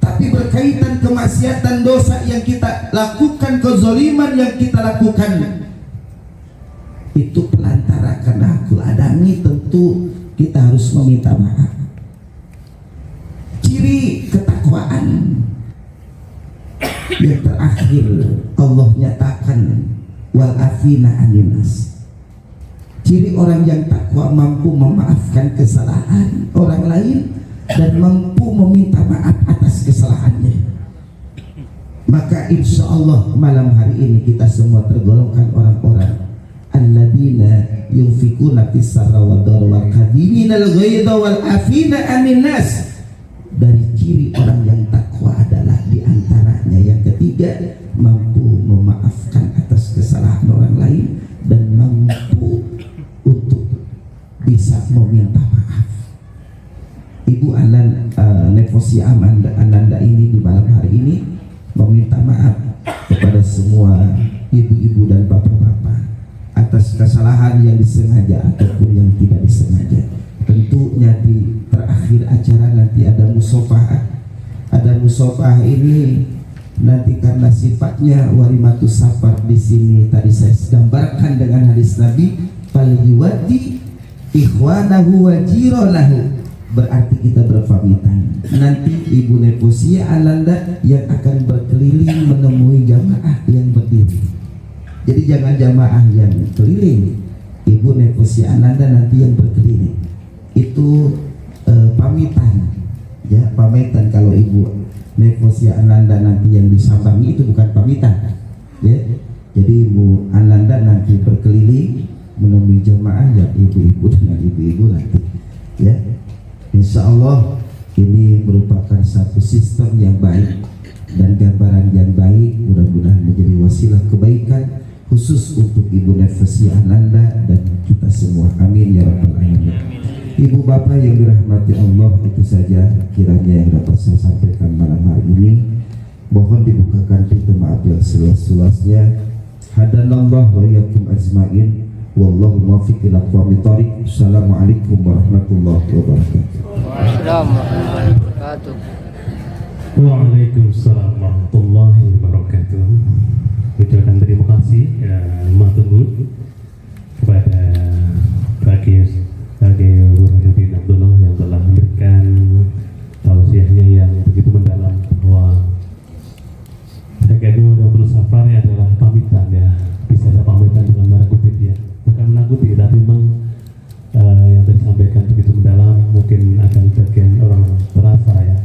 Tapi berkaitan kemaksiatan, dosa yang kita lakukan, kezaliman yang kita lakukan, itu pelantara karena hakul adami, tentu kita harus meminta maaf. Ciri ketakwaan yang terakhir Allah nyatakan wal afina aninas. Ciri orang yang takwa mampu memaafkan kesalahan orang lain dan mampu meminta maaf atas kesalahannya. Maka insya Allah malam hari ini kita semua tergolongkan orang-orang alladzina yunfikuna fis sarra wad dharra wal kadhimina al-ghaidha wal afina 'anil nas. Dari ciri orang yang takwa adalah diantaranya yang ketiga, mampu memaafkan atas kesalahan orang lain dan mampu untuk bisa meminta maaf. Ibu Nevosi Ananda ini di malam hari ini meminta maaf kepada semua ibu-ibu dan bapak-bapak atas kesalahan yang disengaja ataupun yang tidak disengaja. Tentunya di terakhir acara nanti ada musofah. Ada musofah ini nanti karena sifatnya walimatus safar di sini tadi saya gambarkan dengan hadis Nabi, falyuwaddi ikhwanahu wa jiranahu, berarti kita berpamitan. Nanti Ibu Nevosi Ananda yang akan berkeliling menemui jamaah yang berdiri. Jadi jangan jamaah yang keliling, Ibu Nevosi Ananda nanti yang berkeliling. Itu pamitan, ya pamitan. Kalau Ibu Nevosi Ananda nanti yang disambangi itu bukan pamitan, ya. Jadi Ibu Ananda nanti berkeliling menemui jamaah ya ibu-ibu dengan ibu-ibu nanti, ya. Insya Allah ini merupakan satu sistem yang baik dan gambaran yang baik, mudah-mudahan menjadi wasilah kebaikan khusus untuk Ibu Nevosi Ananda dan kita semua, amin ya rabbal alamin. Ibu bapak yang dirahmati Allah, itu saja kiranya yang dapat saya sampaikan malam hari ini. Mohon dibukakan pintu maaf yang seluas-luasnya. Hadanallah wa iyyakum ajmain. Wallahu muwaffiq ila aqwamit thoriq. Assalamualaikum warahmatullahi wabarakatuh. Waalaikumsalam warahmatullahi wabarakatuh. Ucapkan terima kasih matur kepada Bagi Burhanuddin Abdullah yang telah memberikan tausiahnya yang begitu mendalam bahwa Sakadul Abdul Safar adalah pamitan, ya. Bisa saya pamitan dengan menakutip, ya. Bukan menakuti, tapi memang yang disampaikan begitu mendalam, mungkin akan bagian orang terasa, ya.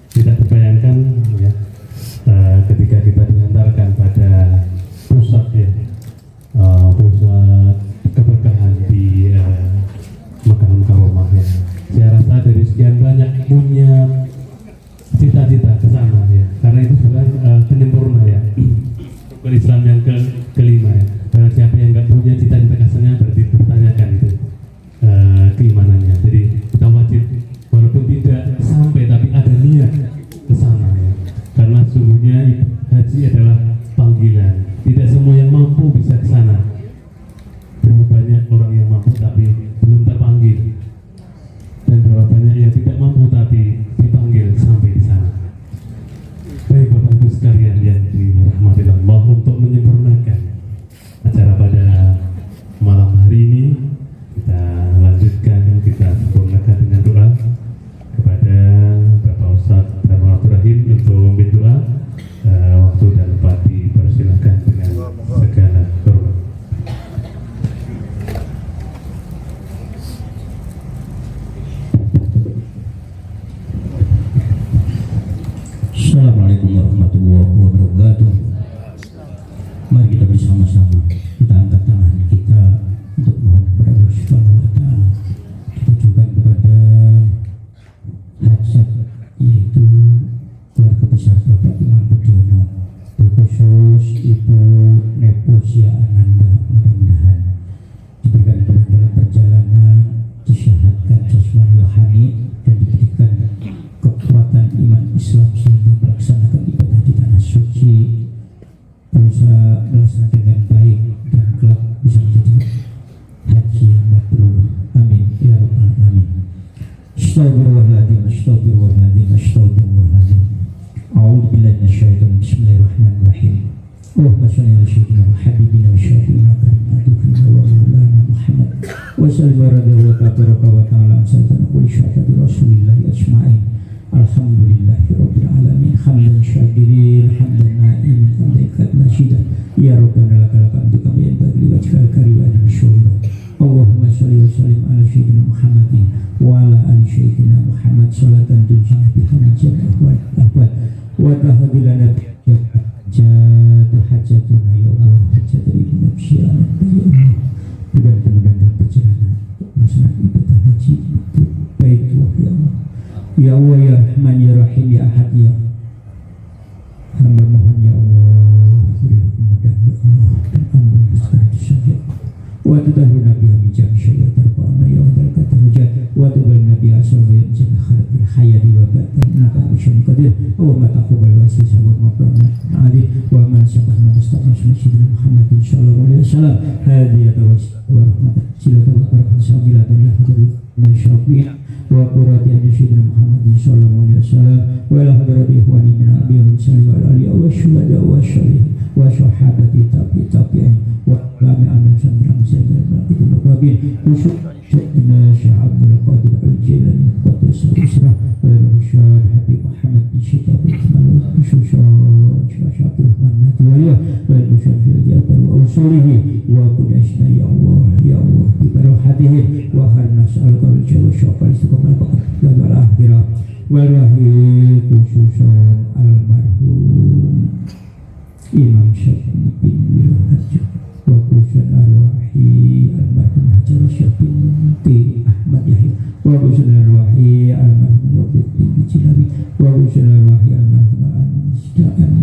Tidak terbayangkan, ya, ketika kita diantarkan pada pusat, ya, pusat keberkahan di Makkah Mukarramah, ya. Saya rasa dari sekian banyak punya cita-cita ke sana, ya. Karena itu bukan penyempurna, ya. Rukun Islam yang kelima, ya. Karena siapa yang nggak punya cita-cita ke sana berarti bertanyakan itu keimanannya. Jadi kita wajib walaupun tidak sampai tapi ada niat ke sana, ya. Karena sungguhnya haji adalah panggilan. Tidak semua yang mampu bisa ke sana. Berapa banyak orang yang mampu tapi belum terpanggil, dan berapa banyak yang tidak mampu tapi dipanggil sampai di sana. Baik Bapak Ibu sekalian yang dirahmati Allah, untuk menyempurnakan acara pada malam hari ini, kita lanjutkan, kita sempurnakan dengan doa kepada Bapak Ustadz Darmawan Rahim untuk memimpin doa. Waktu dan tempat dipersilakan dengan segala hormat. Assalamualaikum warahmatullahi wabarakatuh. Mari kita bersama-sama kita angkat tangan kita untuk mohon kepada Allah Subhanahu wa taala. Kita tujukan kepada hajat, yaitu keluarga besar Bapak Imam Budiono, terkhusus Ibu Nevosi Ananda, mudah-mudahan diberikan kemudahan dalam perjalanan, disehatkan jasmani rohani, dan diberikan kekuatan iman Islam sehingga melaksanakan ibadah di tanah suci bisa melaksanakan dengan baik dan kelak bisa menjadi haji yang mabrur. Amin ya rabbal alamin. Astagfirullahaladzim, astagfirullahaladzim, astagfirullahaladzim. A'udzu billahi minasyaitonir rajim. Bismillahirrahmanirrahim. Allahumma shalli ala sayyidina wa habibina wa syafiina wa karim adukina wa maulana Muhammad wa sallim wa radiyallahu tabaraka wa ta'ala an sayyidina kulli syafaati rasulillahi ajma'in. Alhamdulillahi rabbil alamin. Hamdan syakirin, hamdan na'imin, hamdan majidan. Ya Rabbana lakal hamdu kama yanbaghi li wajhika al-karim wa ajli syuhura. Allahumma Allah ya Rahman ya Rahim ya Ahad ya. Hamba mohon ya Allah, beri kemudahan ya Allah, dan ampun segala dosa ya Allah. Wa tudahirna biha min jami' syai'in tarfa'na ya Allah kata hujat wa tubalna biha salwa ya jami' khalqil hayati wa innaka bisyai'in qadir. Allahumma taqabbal wa sabr maqamna ali wa man sabahna mustaqim sayyidina Muhammadin sallallahu alaihi wasallam hadiyata wa rahmatan silatan wa barakatan samilatan ya hadir min syafi'in wa qurrati ayni sayyidina Muhammadin sallallahu alaihi wasallam wa ila hadrati ikhwani min abiyyin sallallahu alaihi wa syuhada wa syarihin wa syuhabati tabi'in wa lami amin sambil amsal dan rabbi usul inna sya'abul qadir al-jilani qadas al-isra wa al-rusyad habib Muhammad bin Syekh bin Kamal usul sya'abul rahman wa al-rusyad fil jabar wa usulihi wa qudasna ya Allah bi barakatihi wa harna sa'alka al-jawab syafal istiqamah wal akhirah wal wahid khususan almarhum Imam Syafi'i bin Wilhajah wa khususan arwahi almarhum Hajar Syafi'i binti Ahmad Yahya wa khususan arwahi almarhum Rabi'ah bin Jinabi wa khususan arwahi almarhum Amsda'an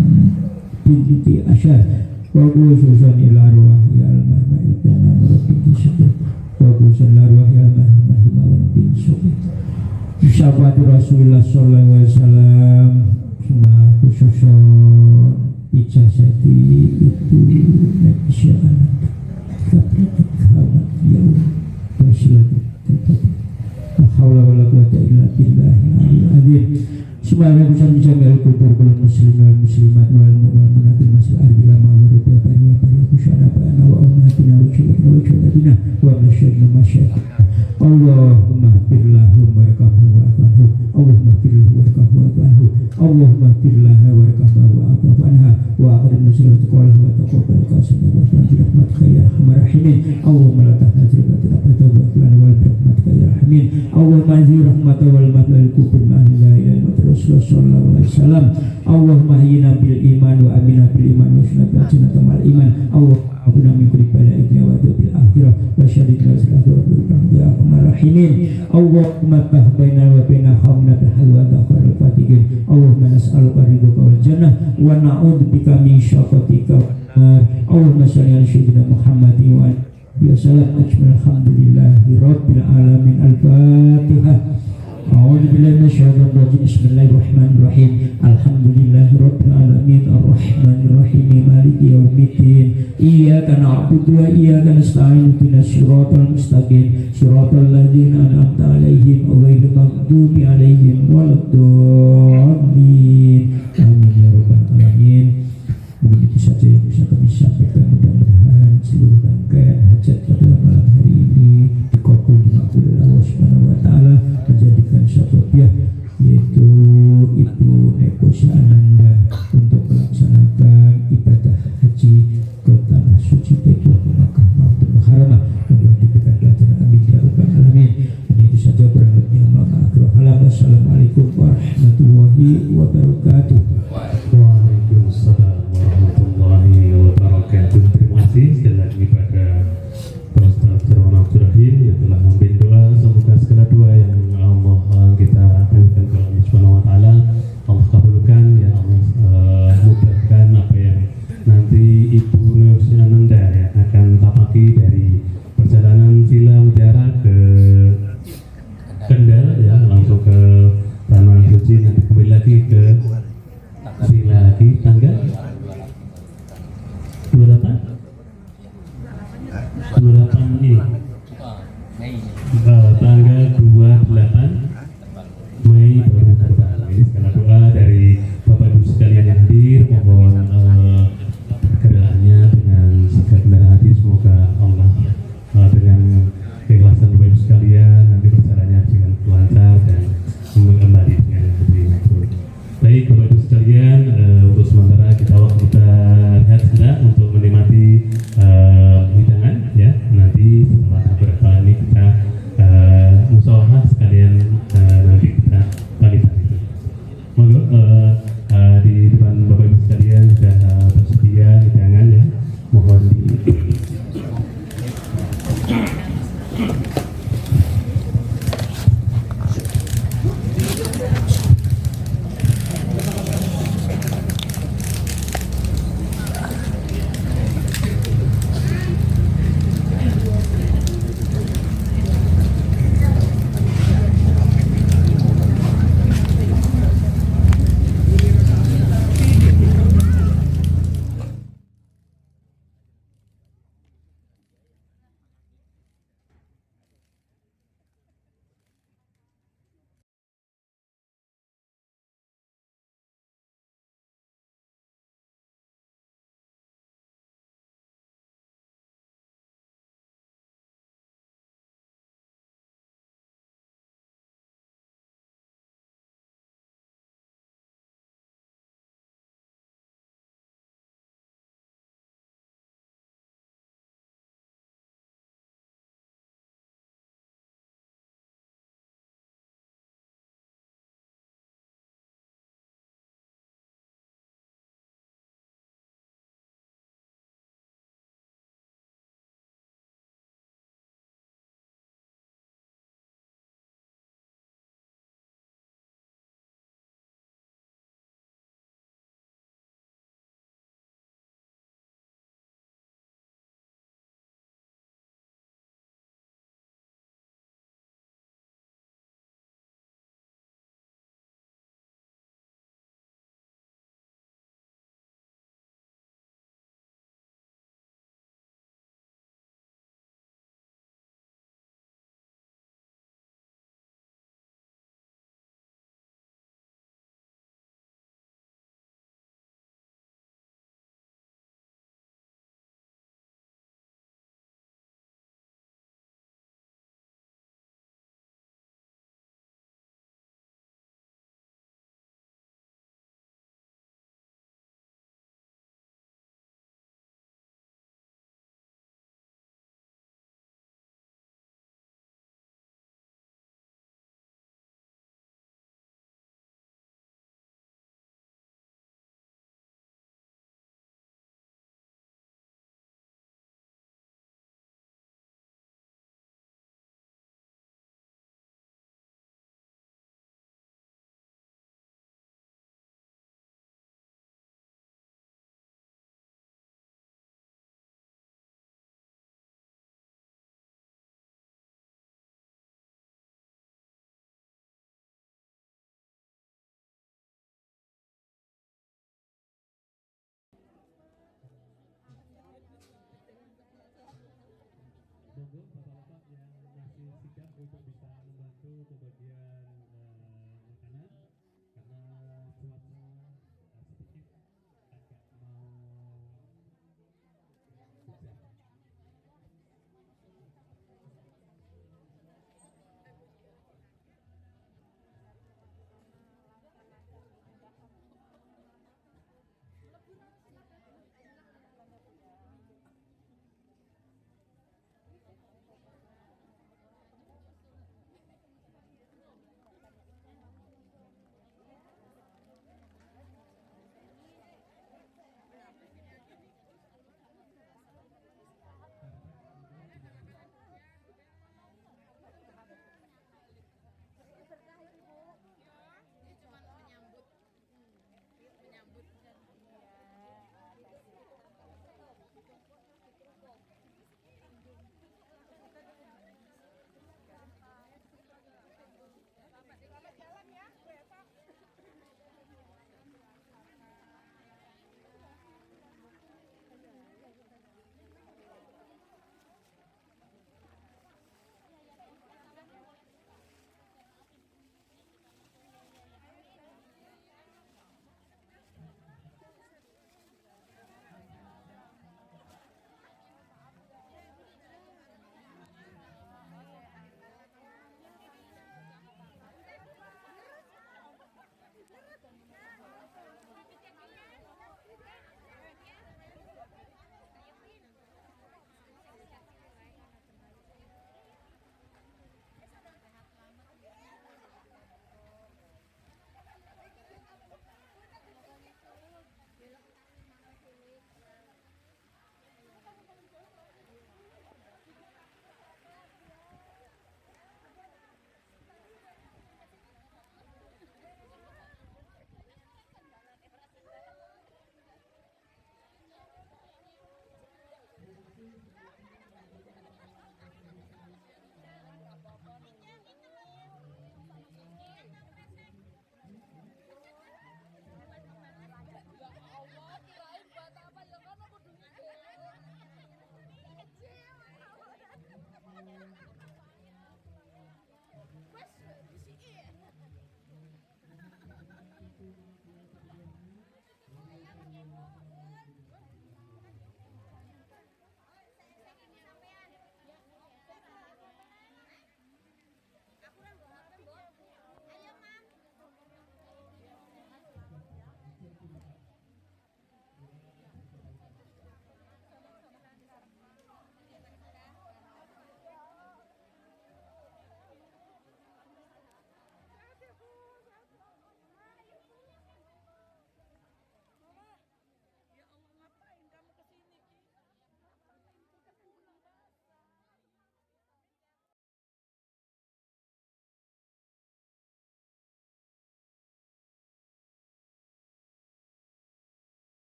binti Asyar wa khususan arwahi almarhum Ibn Amr binti Syabir wa khususan arwahi almarhum Himawan bin Syabir syafaat Rasulullah sallallahu alaihi wasallam semua khususan ijazati itu nabisya'an kabrikat khamat yaum wasilatu la hawla wa la quwata illa billahil azim. Semoga bisa menjaga kubur kaum muslimin wal muslimat wal mu'minat wal masal ardi lama wa rubiya bari wa bari kusyana ba'ana wa ummatina wa syuhadatina wa masyaykhina masyayikh. Allahumma ighfir lahum warhamhum wa'afihim. Allahumma ighfir lahum warhamhum wa'afihim. Allahumma ighfir laha warhamha wa'afu anha wa aqdim nusrat qawlah wa taqabbal qasam wa rahmatika ya arhamar rahimin. Allahumma la tahzir batina wa lana wal rahmatika ya rahimin. Allahumma zir rahmata wal madlal kubur ma la ilaha illa Rasulullah sallallahu alaihi wasallam. Allahumma hayyina bil iman wa amina bil iman wa sunnatul jannah mal iman. Allahumma min kulli bala'in wa bil akhirah wa syarril ya arhamar rahimin. Allahumma bah baina wa baina khamna bil halwa wa fatihin. Allahumma nas'aluka ridhaka wal jannah wa na'udzubika min syaqatika. Allahumma shalli ala sayyidina Muhammadin wa alihi wasallam ajmain. Alhamdulillahi rabbil alamin. Al-Fatihah. A'udzu billahi minasyaitonir rajim. Bismillahirrahmanirrahim. Alhamdulillahi rabbil alamin arrahmanir rahim maliki yaumiddin. Iyyaka na'budu wa iyyaka nasta'in. Ihdinas siratal mustaqim. Siratal ladzina an'amta 'alaihim ghairil maghdubi 'alaihim waladdallin. Amin ya rabbal alamin. Begitu saja yang bisa kami sampaikan. Mudah-mudahan seluruh rangkaian hajat pada malam hari ini dikabul oleh Allah Subhanahu wa taala, menjadikan sababiah yaitu Ibu Neko Ananda untuk melaksanakan ibadah haji ke tanah suci Baitul Makkah Makkatul Mukarramah. Mudah-mudahan diberikan kelancaran, amin ya rabbal alamin. Dan itu saja kurang lebihnya. Wassalamualaikum warahmatullahi wabarakatuh. Waalaikumsalam warahmatullahi wabarakatuh. Terima kasih sekali lagi pada Pak Ustaz Jarwan Abdurrahim yang telah memimpin doa. Semoga segala doa yang Allah kita berikan ke Allah Subhanahu wa taala Allah kabulkan ya Allah. Mudahkan apa yang nanti Ibu Neko Ananda ya akan tapaki dari